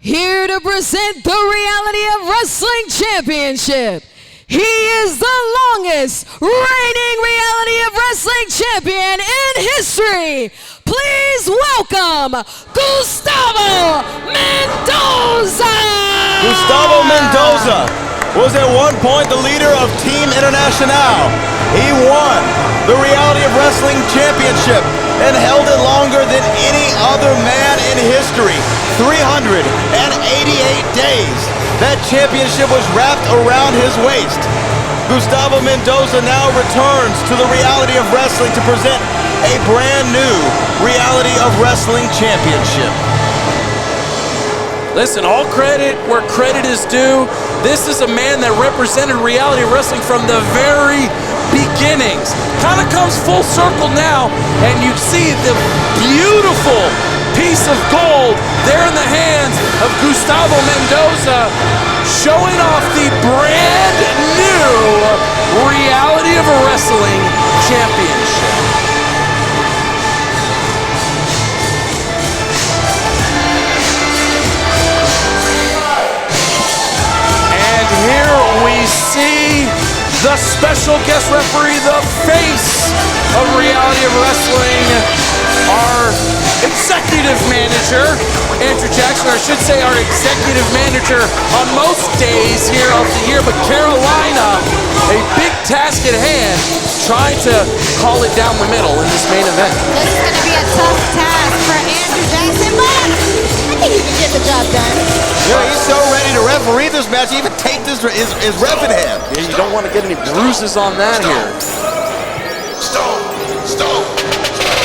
here to present the Reality of Wrestling Championship. He is the longest reigning Reality of Wrestling Champion in history. Please welcome Gustavo Mendoza! Gustavo Mendoza was at one point the leader of Team Internacional. He won the Reality of Wrestling Championship and held it longer than any other man in history. 388 days. That championship was wrapped around his waist. Gustavo Mendoza now returns to the Reality of Wrestling to present a brand new Reality of Wrestling Championship. Listen, all credit where credit is due. This is a man that represented Reality of Wrestling from the very beginnings. Kind of comes full circle now, and you see the beautiful piece of gold there in the hands of Gustavo Mendoza, showing off the brand new Reality of Wrestling Championship. And here we see the special guest referee, the face of Reality of Wrestling, our executive manager, Andrew Jackson, or I should say our executive manager on most days here of the year, but Carolina, a big task at hand, trying to call it down the middle in this main event. This is going to be a tough task for Andrew Jackson, but I think he can get the job done. Yeah, he's so ready to referee this match, he even take his ref in hand. Yeah, you don't want to get any bruises on that here. Stone.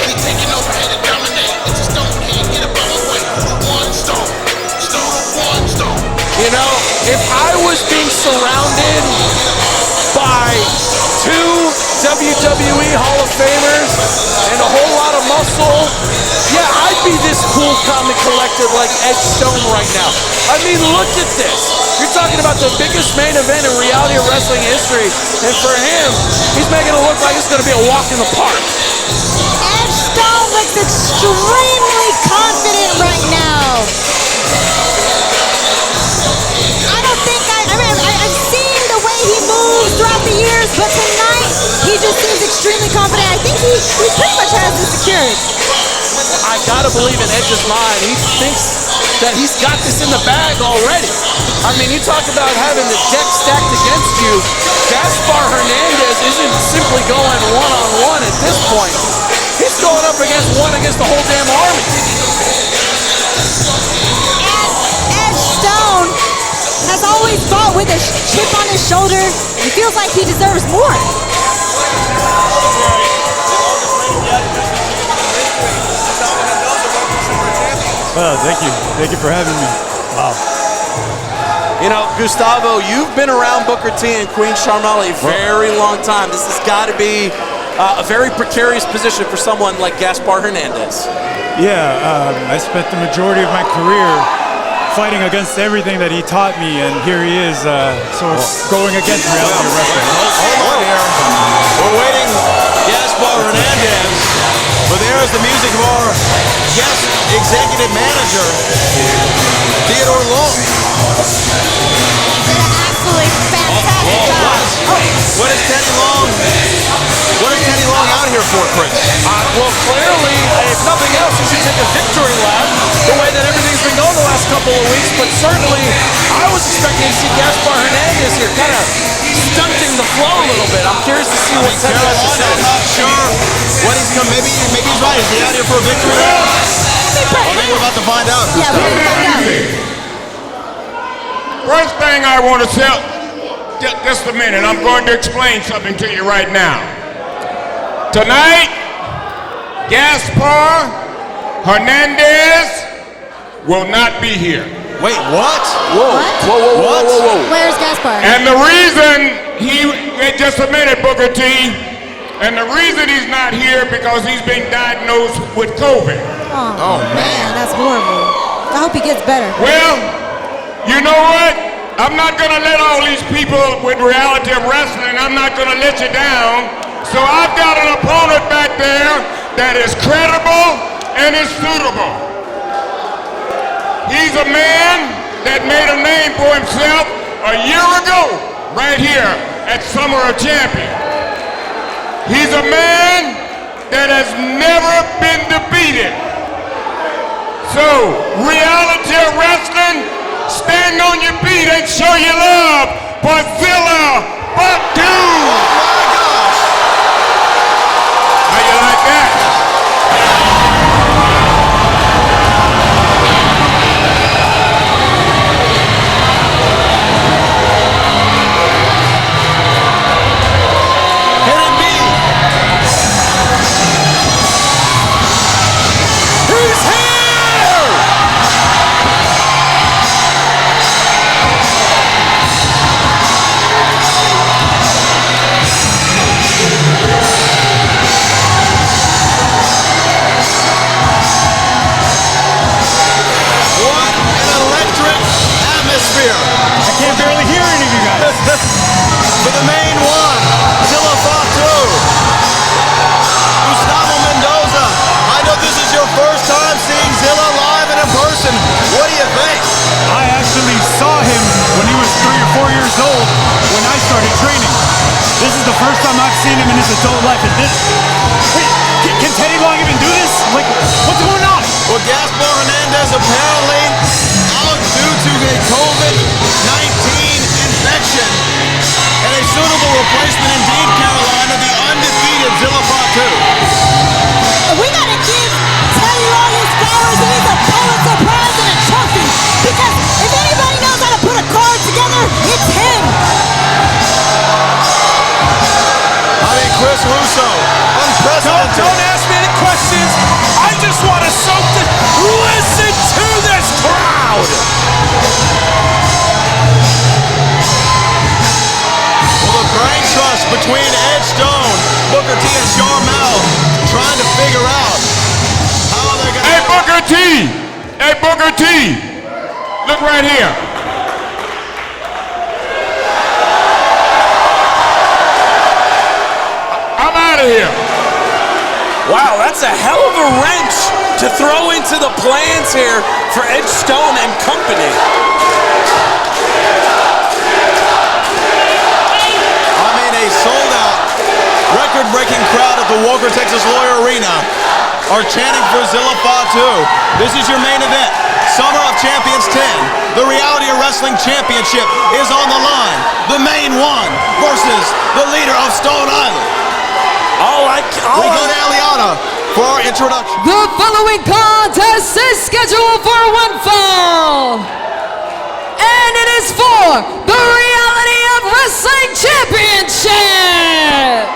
We taking over here to dominate. It's a Stone can't get above the weight. One Stone. You know, if I was being surrounded by two WWE Hall of Famers and a whole lot of muscle, yeah, I'd be this cool, calm, and collected like Edge Stone right now. I mean, look at this. You're talking about the biggest main event in Reality of Wrestling history, and for him, he's making it look like it's going to be a walk in the park. Edge Stone looks extremely confident right now. I've seen the way he moves throughout the years, but tonight he just seems extremely confident. I think he pretty much has this secured. I gotta believe in Edge's mind. He thinks that he's got this in the bag already. I mean, you talk about having the deck stacked against you. Gaspar Hernandez isn't simply going one-on-one at this point. He's going up against the whole damn army. And Edge Stone has always fought with a chip on his shoulder. He feels like he deserves more. Well, thank you. Thank you for having me. Wow. You know, Gustavo, you've been around Booker T and Queen Sharmell a very long time. This has got to be a very precarious position for someone like Gaspar Hernandez. Yeah, I spent the majority of my career fighting against everything that he taught me, and here he is, so it's going against Reality of Wrestling. Hold on here. We're waiting Gaspar Hernandez, but there's the music of our guest executive manager, Theodore Long. Did an absolutely fantastic job. What is Teddy Long out here for, Chris? Well, clearly, if nothing else, he should take a victory lap the way that everything's been going the last couple of weeks. But certainly, I was expecting to see Gaspar Hernandez here kind of stunting the flow a little bit. I'm curious to see what Teddy has to say. I'm not sure what he's going to, maybe he's right. Is he out here for a victory lap? I think we're about to find out. Yeah, we're going to find out. First thing I want to tell, just a minute, I'm going to explain something to you right now. Tonight, Gaspar Hernandez will not be here. Wait, what? Whoa. Where's Gaspar? And the reason just a minute, Booker T, and the reason he's not here because he's been diagnosed with COVID. Oh man, that's horrible. I hope he gets better. Well, you know what? I'm not going to let all these people with Reality of Wrestling, I'm not going to let you down. So I've got an opponent back there that is credible and is suitable. He's a man that made a name for himself a year ago, right here at Summer of Champions. He's a man that has never been defeated. So, reality of wrestling, stand on your feet and show your love for Zilla Fatu. Oh my gosh! How you like that? Can it be? He's here! What an electric atmosphere! I can't barely hear any of you guys. For the main one, Zilla Fatu. Gustavo Mendoza, I know this is your first time seeing Zilla live and in person. What do you think? I actually saw him when he was 3 or 4 years old when I started training. This is the first time I've seen him in his adult life. And this, wait, can Teddy Long even do this? Like, what's going on? Well, Gaspar Hernandez apparently out due to a COVID-19 infection. And a suitable replacement indeed, Carolina, the undefeated Zilla Fatu. We gotta give Teddy Long his flowers. He needs a Pulitzer Prize and a trophy. Because if anybody knows how to put a card together, it's him. I mean, Chris Russo, unprecedented. Don't ask me any questions. I just want to soak this. Listen to this crowd. Well, the brain trust between Ed Stone, Booker T, and Sharmell trying to figure out how they're going to... Hey, Booker T! Hey, Booker T! Look right here. I'm out of here. Wow, that's a hell of a wrench to throw into the plans here for Ed Stone and company. I mean, a sold-out, record-breaking crowd at the Walker Texas Lawyer Arena are chanting for Zilla Fatu. This is your main event. Summer of Champions 10. The Reality of Wrestling Championship is on the line. The main one versus the leader of Stone Island. We go to Eliana for our introduction. The following contest is scheduled for one fall. And it is for the Reality of Wrestling Championship.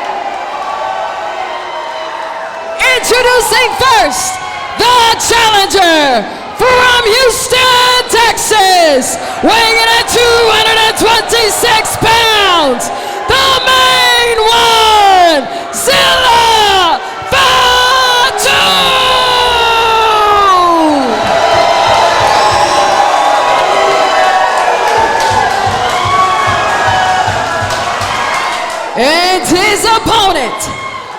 Introducing first, the challenger from Houston, Texas, weighing in at 226 pounds, the main one, Zilla Fatu! And his opponent,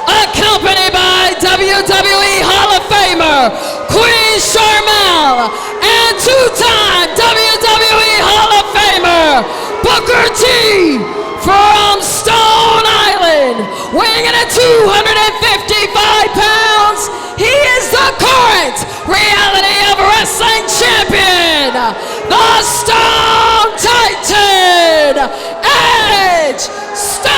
accompanied by WWE Hall of Famer Queen Sharmell and two-time WWE Hall of Famer Booker T from Stone Island, weighing in at 255 pounds. He is the current Reality of Wrestling Champion, the Stone Titan, Edge Stone!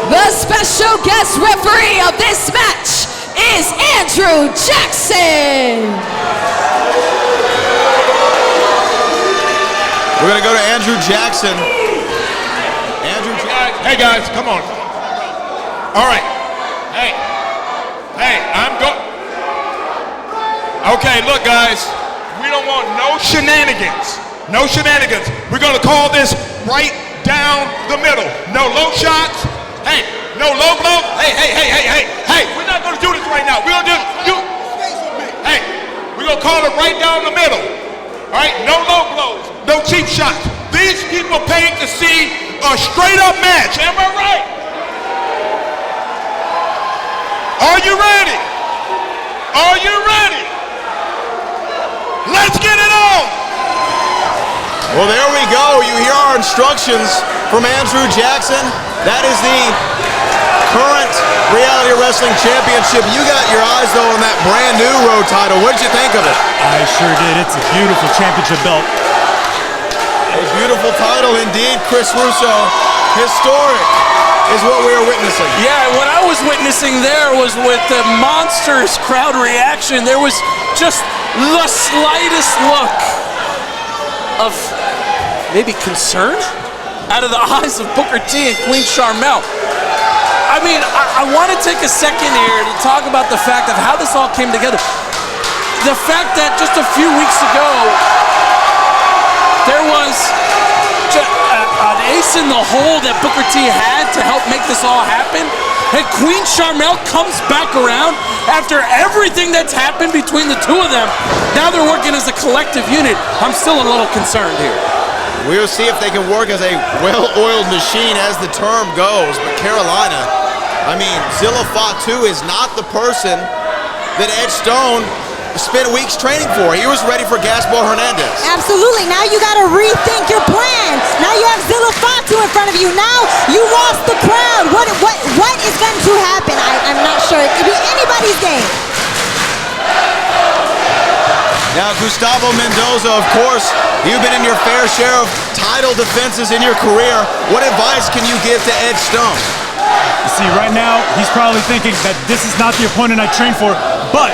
The special guest referee of this match is Andrew Jackson. We're going to go to Andrew Jackson. Andrew Jackson. Hey guys, come on. All right. Hey, I'm going. Okay, look guys, we don't want no shenanigans. No shenanigans. We're gonna call this right down the middle. No low shots. Hey, no low blow. Hey, we're not gonna do this right now. We're gonna do. Hey, we're gonna call it right down the middle. All right, no low blows, no cheap shots. These people paid to see a straight up match. Am I right? Are you ready? Are you ready? Let's get it on! Well, there we go. You hear our instructions from Andrew Jackson. That is the current Reality Wrestling Championship. You got your eyes, though, on that brand new Road title. What did you think of it? I sure did. It's a beautiful championship belt. A beautiful title indeed, Chris Russo. Historic is what we are witnessing. Yeah, what I was witnessing there was with the monstrous crowd reaction, there was just the slightest look of maybe concern out of the eyes of Booker T and Queen Sharmell. I mean, I want to take a second here to talk about the fact of how this all came together. The fact that just a few weeks ago, there was an ace in the hole that Booker T had to help make this all happen. And Queen Sharmell comes back around after everything that's happened between the two of them. Now they're working as a collective unit. I'm still a little concerned here. We'll see if they can work as a well-oiled machine as the term goes. But Carolina, I mean, Zilla Fatu is not the person that Edge Stone spent weeks training for. He was ready for Gaspar Hernandez. Absolutely. Now you got to rethink your plan. Now you have Zilla Fatu in front of you. Now you lost the crowd. What is going to happen? I'm not sure. It could be anybody's game. Now, Gustavo Mendoza, of course, you've been in your fair share of title defenses in your career. What advice can you give to Edge Stone? You see, right now, he's probably thinking that this is not the opponent I trained for, but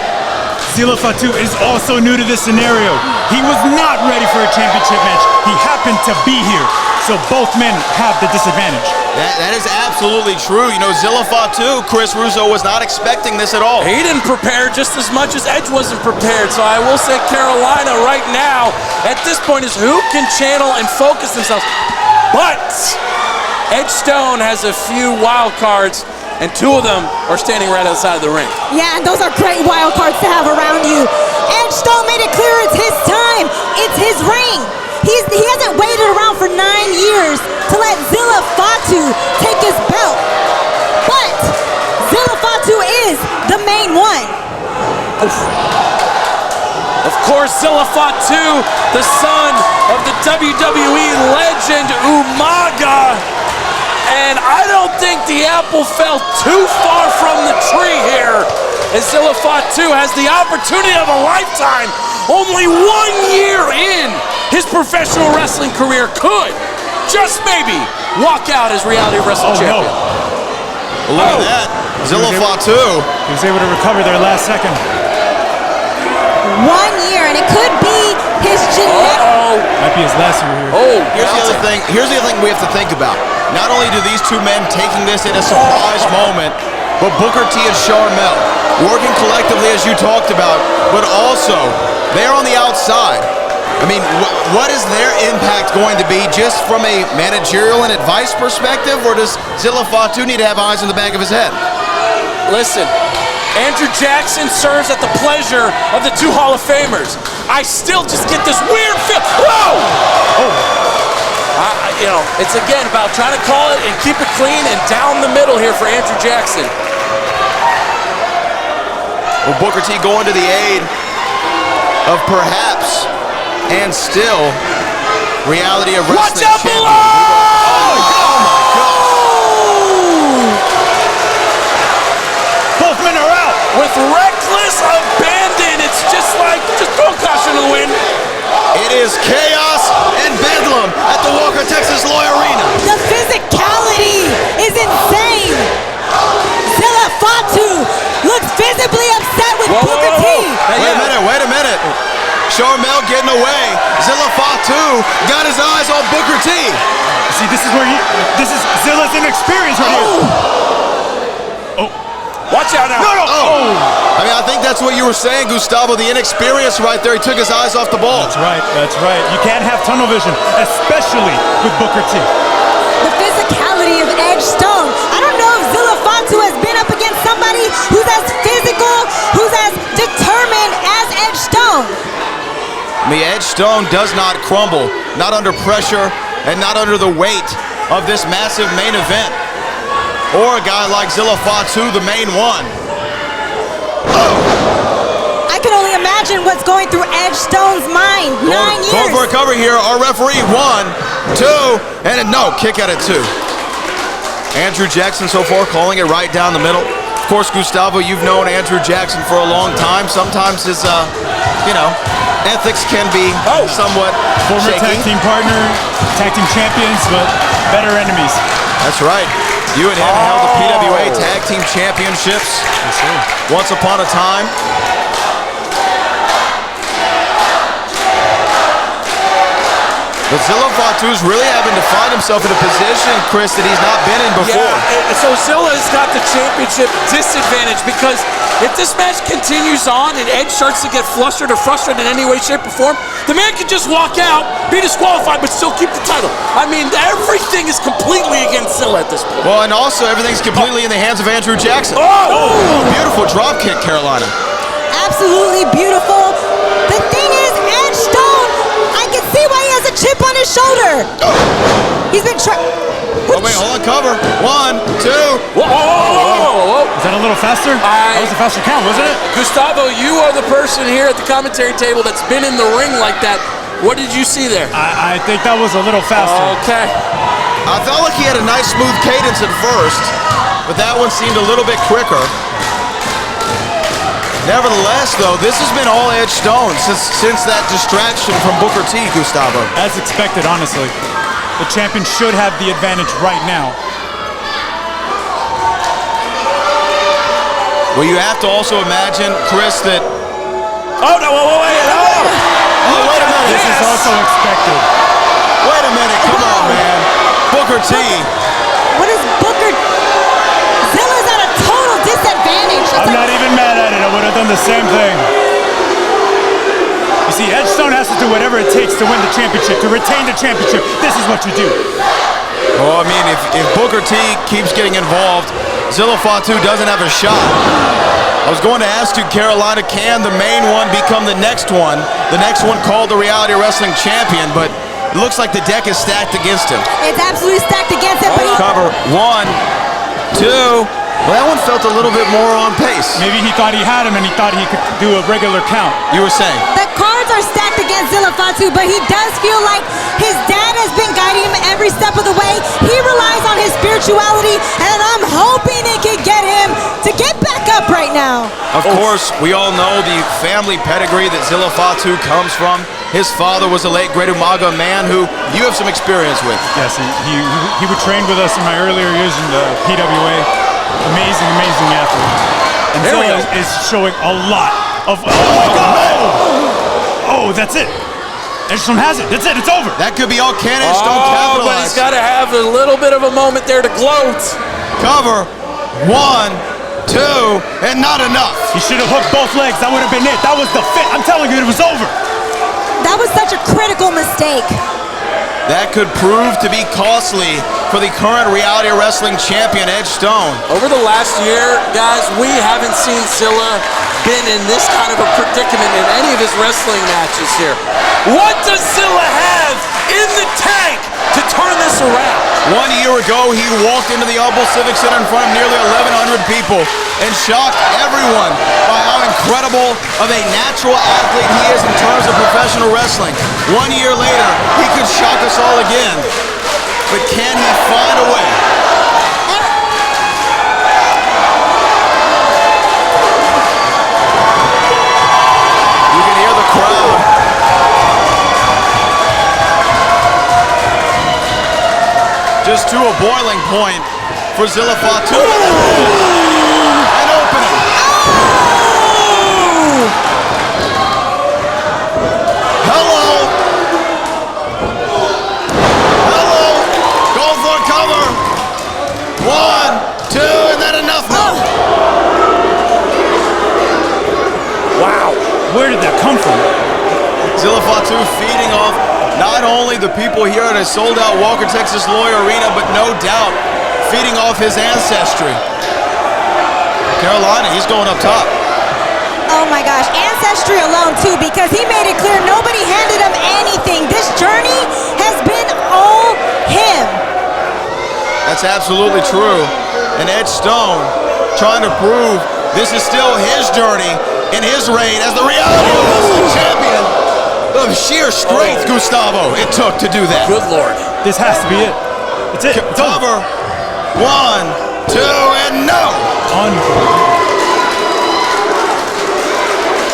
Zilla Fatu is also new to this scenario. He was not ready for a championship match. He happened to be here, so both men have the disadvantage. That is absolutely true. You know, Zilla Fatu, Chris Russo was not expecting this at all. He didn't prepare just as much as Edge wasn't prepared. So I will say Carolina right now, at this point, is who can channel and focus themselves. But Edge Stone has a few wild cards, and two of them are standing right outside of the ring. Yeah, and those are great wild cards to have around you. Edge Stone made it clear it's his time. It's his ring. He hasn't waited around for 9 years to let Zilla Fatu take his belt. But Zilla Fatu is the main one. Of course, Zilla Fatu, the son of the WWE legend Umaga. And I don't think the apple fell too far from the tree here, as Zilla Fatu has the opportunity of a lifetime. Only 1 year in his professional wrestling career could, just maybe, walk out as Reality Wrestling Champion. No. Well, look at that. Zilla Fatu. He was able to recover there last second. 1 year, and it could be his genetic. Might be his last year here. Here's the other thing. Here's the other thing we have to think about. Not only do these two men taking this in a surprise moment, but Booker T and Sharmell working collectively as you talked about, but also they're on the outside. I mean, what is their impact going to be just from a managerial and advice perspective, or does Zilla Fatu need to have eyes in the back of his head? Listen, Andrew Jackson serves at the pleasure of the two Hall of Famers. I still just get this weird feel. Whoa! You know, it's again about trying to call it and keep it clean and down the middle here for Andrew Jackson. Well, Booker T going to the aid of perhaps and still Reality of Wrestling Watch out champion. below! Oh my God! Both men are out. With reckless abandon, it's just throw caution to the wind. It is chaos and bedlam at the Walker Texas Loy Arena. The physicality is insane. Zilla Fatu looks visibly upset with Booker T. Wait a minute. Sharmell getting away. Zilla Fatu got his eyes on Booker T. See, this is Zilla's inexperience right here. Watch out now. No. I mean, I think that's what you were saying, Gustavo. The inexperience right there. He took his eyes off the ball. That's right. You can't have tunnel vision, especially with Booker T. The physicality of Edge Stone. I don't know if Zilla Fatu has been up against somebody who's as physical, who's as determined as Edge Stone. I mean, Edge Stone does not crumble, not under pressure and not under the weight of this massive main event. Or a guy like Zilla Fatu, the main one. can only imagine what's going through Edge Stone's mind. 9 years. Going for a cover here. Our referee, 1, 2, and no, kick out at 2. Andrew Jackson so far calling it right down the middle. Of course, Gustavo, you've known Andrew Jackson for a long time. Sometimes his, ethics can be somewhat Former shaky. tag team partner, tag team champions, but better enemies. That's right. You and him held the PWA Tag Team Championships once upon a time. But Zilla Fatu's really having to find himself in a position, Chris, that he's not been in before. Yeah, so Zilla's got the championship disadvantage because if this match continues on and Edge starts to get flustered or frustrated in any way, shape, or form, the man could just walk out, be disqualified, but still keep the title. I mean, everything is completely against Zilla at this point. Well, and also everything's completely in the hands of Andrew Jackson. Beautiful drop kick, Carolina. Absolutely beautiful. The thing is, Edge Stone, I can see why he has a chip on his shoulder. He's been trying. Oh, wait, hold on, cover. 1, 2. Whoa. Is that a little faster? That was a faster count, wasn't it? Gustavo, you are the person here at the commentary table that's been in the ring like that. What did you see there? I think that was a little faster. Okay. I felt like he had a nice smooth cadence at first, but that one seemed a little bit quicker. Nevertheless, though, this has been all Edge Stone since that distraction from Booker T, Gustavo. As expected, honestly. The champion should have the advantage right now. Well, you have to also imagine, Chris, that... Oh, no, wait. Oh, wait a minute. This is also expected. Wait a minute, come on, man. Booker T. What is Booker? Zilla's at a total disadvantage. I'm not even mad at it. I would have done the same thing. You see, Edge Stone has to do whatever it takes to win the championship, to retain the championship. This is what you do. Well, I mean, if Booker T keeps getting involved, Zilla Fatu doesn't have a shot. I was going to ask you, Carolina, can the main one become the next one? The next one called the Reality Wrestling Champion, but it looks like the deck is stacked against him. It's absolutely stacked against him. But Cover. 1, 2. Well, that one felt a little bit more on pace. Maybe he thought he had him and he thought he could do a regular count. You were saying? the cards are stacked against Zilla Fatu, but he does feel like his dad has been guiding him every step of the way. He relies on his spirituality, and I'm hoping it can get him to get back up right now. Of course, we all know the family pedigree that Zilla Fatu comes from. His father was a late great Umaga man who you have some experience with. Yes, he would train with us in my earlier years in the PWA. Amazing athlete. And Zilla is showing a lot of... Oh my God! Oh, that's it. Edge Stone has it. That's it. It's over. That could be all can Edge Stone capitalize. But he's got to have a little bit of a moment there to gloat. Cover. 1, 2, and not enough. He should have hooked both legs. That would have been it. That was the fit. I'm telling you, it was over. That was such a critical mistake. That could prove to be costly for the current Reality Wrestling Champion, Edge Stone. Over the last year, guys, we haven't seen Zilla been in this kind of a predicament in any of his wrestling matches here. What does Zilla have in the tank to turn this around? 1 year ago, he walked into the Humble Civic Center in front of nearly 1,100 people and shocked everyone by how incredible of a natural athlete he is in terms of professional wrestling. 1 year later, he could shock us all again. But can he find a way? You can hear the crowd. Just to a boiling point for Zilla Fatu. An opening. Hello. Going for a cover. 1, 2, and then enough. No. Wow. Where did that come from? Zilla Fatu feeding off not only the people here at a sold-out Walker, Texas Lawyer Arena, but no doubt feeding off his ancestry. Carolina, he's going up top. Oh my gosh, ancestry alone too, because he made it clear nobody handed him anything. This journey has been all him. That's absolutely true. And Edge Stone trying to prove this is still his journey in his reign as the Reality of Wrestling Champion. The sheer strength, Gustavo, it took to do that. Good Lord. This has to be it. It's it. It's over. Cover. 1, 2, and no.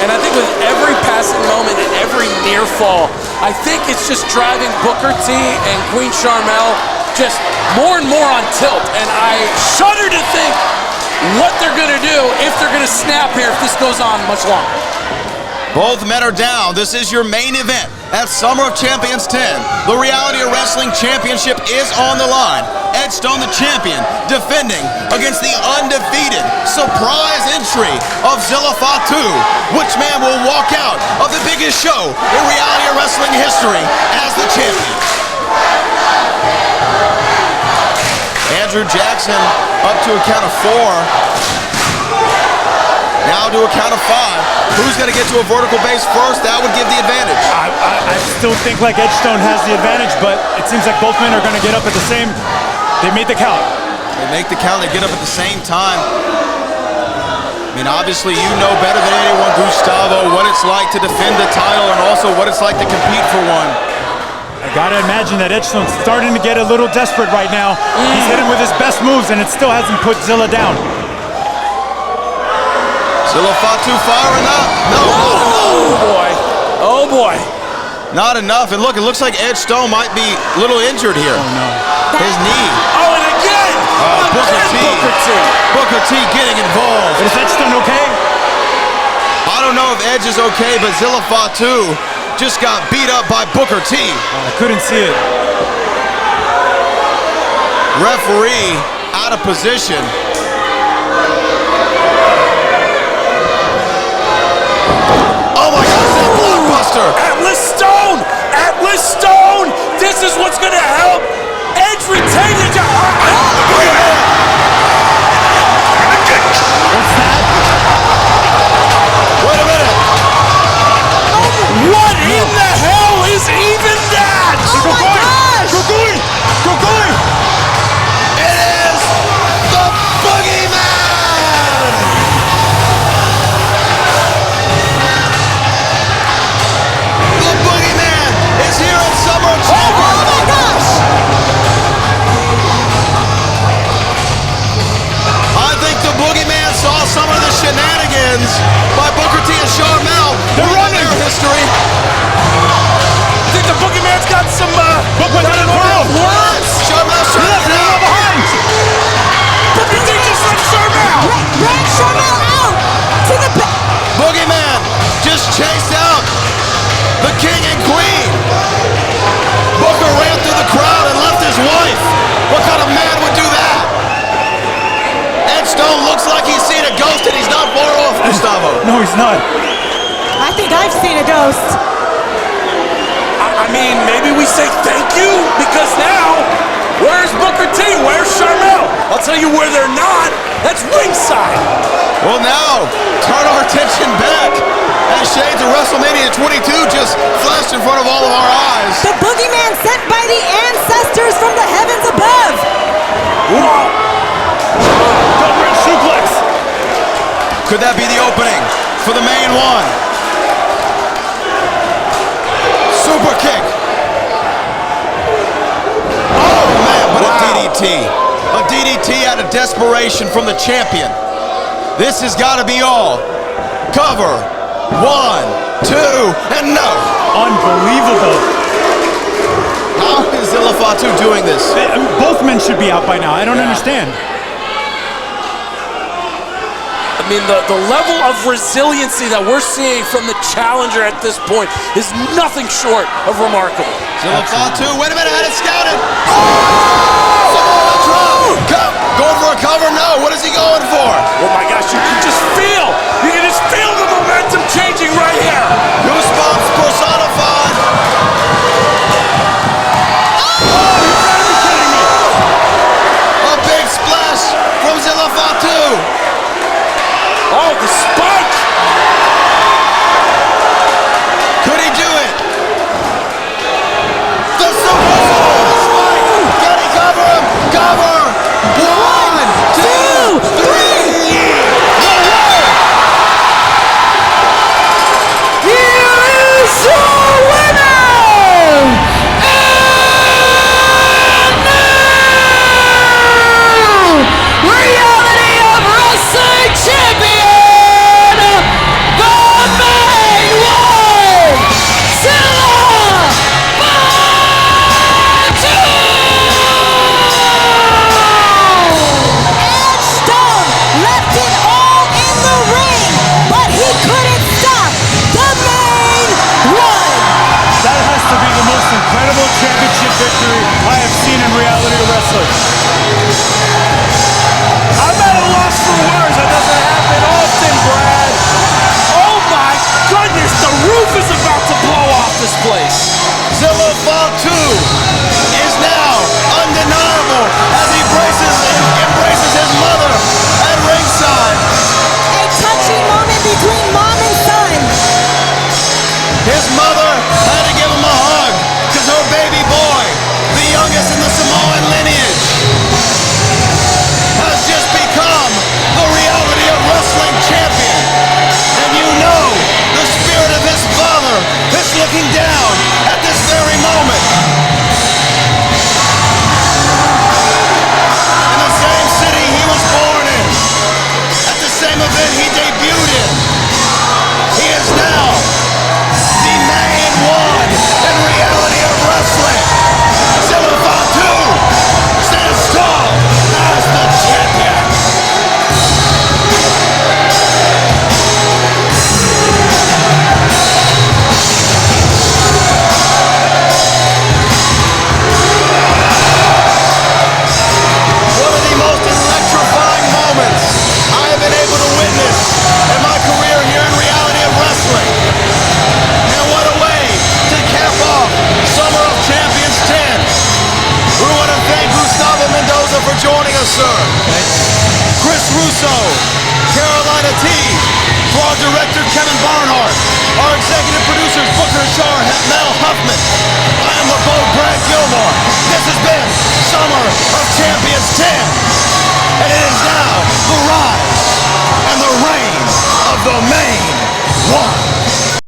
And I think with every passing moment and every near fall, I think it's just driving Booker T and Queen Sharmell just more and more on tilt. And I shudder to think what they're gonna do if they're gonna snap here if this goes on much longer. Both men are down. This is your main event at Summer of Champions 10. The Reality of Wrestling Championship is on the line. Edge Stone, the champion, defending against the undefeated surprise entry of Zilla Fatu. Which man will walk out of the biggest show in Reality of Wrestling history as the champion? Andrew Jackson up to a count of 4. Now to a count of 5. Who's going to get to a vertical base first? That would give the advantage. I still think like Edge Stone has the advantage, but it seems like both men are going to get up at the same. They made the count. They make the count. They get up at the same time. I mean, obviously, you know better than anyone, Gustavo, what it's like to defend the title and also what it's like to compete for one. I gotta imagine that Edge Stone's starting to get a little desperate right now. He's hitting with his best moves, and it still hasn't put Zilla down. Zilla Fatu firing up. No. Oh boy. Oh boy. Not enough. And look, it looks like Edge Stone might be a little injured here. Oh no. His knee. Oh, and again. Booker T. Booker T. Booker T getting involved. But is Edge Stone okay? I don't know if Edge is okay, but Zilla Fatu just got beat up by Booker T. I couldn't see it. Referee out of position. Oh my God, it's that blockbuster. Atlas Stone! Atlas Stone! This is what's going to help Edge retain the job. What's that? Wait a minute. What in the hell is even that? Oh my gosh! It is the Boogeyman! The Boogeyman is here at Summer of Champions. Oh my gosh! I think the Boogeyman saw some of the shenanigans by Booker T and Sharmell. They're running. Their history. I think the Boogeyman's got some Booker's in the world. worms. Sharmell's trying to get out. Behind. Booker T just let Sharmell. Ran Sharmell out to the back. Boogeyman just chased out the king and queen. Booker ran through the crowd and left his wife. What kind of man would do that? Edge Stone looks like he's seen a ghost and he's not far off, Gustavo. No, he's not. I think I've seen a ghost. I mean, maybe we say thank you because now, where's Booker T? Where's Sharmell? I'll tell you where they're not. That's ringside. Well, now, turn our attention back as shades of WrestleMania 22 just flashed in front of all of our eyes. The Boogeyman sent by the ancestors from the heavens above. Whoa. Double suplex. Could that be the opening for the main one? Super kick. Oh, man, but a DDT. A DDT out of desperation from the champion. This has got to be all. Cover. 1, 2, and no. Unbelievable. How is Zilla Fatu doing this? Both men should be out by now. I don't understand. I mean, the level of resiliency that we're seeing from the challenger at this point is nothing short of remarkable. Zilla Fatu, wait a minute, had it scouted. Samoa drop. Going for a cover? No. What is he going for? Oh my gosh, you can just feel the momentum changing right here. Goosebumps personified. A big splash from Zilla Fatu. Oh, the spike. Could he do it? The super spike. Can he cover him? Cover. 1, 2, 3. No way. wrestling. I'm at a loss for words. That doesn't happen often, Brad. Oh my goodness, the roof is about to blow off this place. Zilla Fatu is now undeniable as he embraces his mother at ringside. A touching moment between mom and son. His mother had to give him a hug because her baby boy, the youngest in the Samoan lineage, has just become the reality of wrestling champion. And you know the spirit of his father is looking down at this very moment. In the same city he was born in, at the same event he debuted in, he is now the main one in reality of wrestling. Zilla Fatu stands tall as the champion. One of the most electrifying moments I have been able to witness in my career here in reality of wrestling. And what a way to cap off Summer of Champions 10. We want to thank Gustavo Mendoza for joining us, sir. Chris Russo, Carolina T, Broad Director Kevin Barnhart, our executive producers Booker Shar, Mel Huffman. I am the bold Brad Gilmore. This has been Summer of Champions 10. And it is now the rise and the reign of the main one.